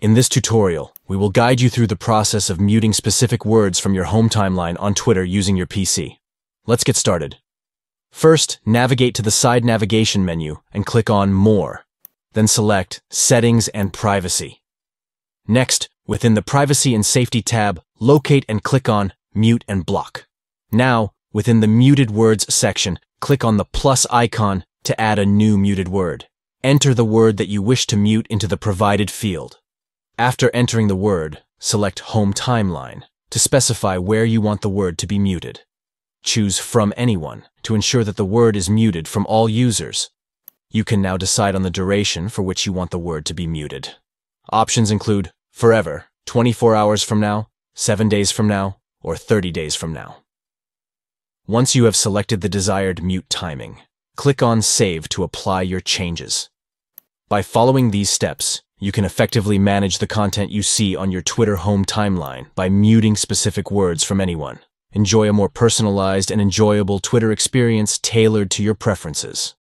In this tutorial, we will guide you through the process of muting specific words from your home timeline on Twitter using your PC. Let's get started. First, navigate to the side navigation menu and click on More. Then select Settings and Privacy. Next, within the Privacy and Safety tab, locate and click on Mute and Block. Now, within the Muted Words section, click on the plus icon to add a new muted word. Enter the word that you wish to mute into the provided field. After entering the word, select Home Timeline to specify where you want the word to be muted. Choose From Anyone to ensure that the word is muted from all users. You can now decide on the duration for which you want the word to be muted. Options include forever, 24 hours from now, 7 days from now, or 30 days from now. Once you have selected the desired mute timing, click on Save to apply your changes. By following these steps, you can effectively manage the content you see on your Twitter home timeline by muting specific words from anyone. Enjoy a more personalized and enjoyable Twitter experience tailored to your preferences.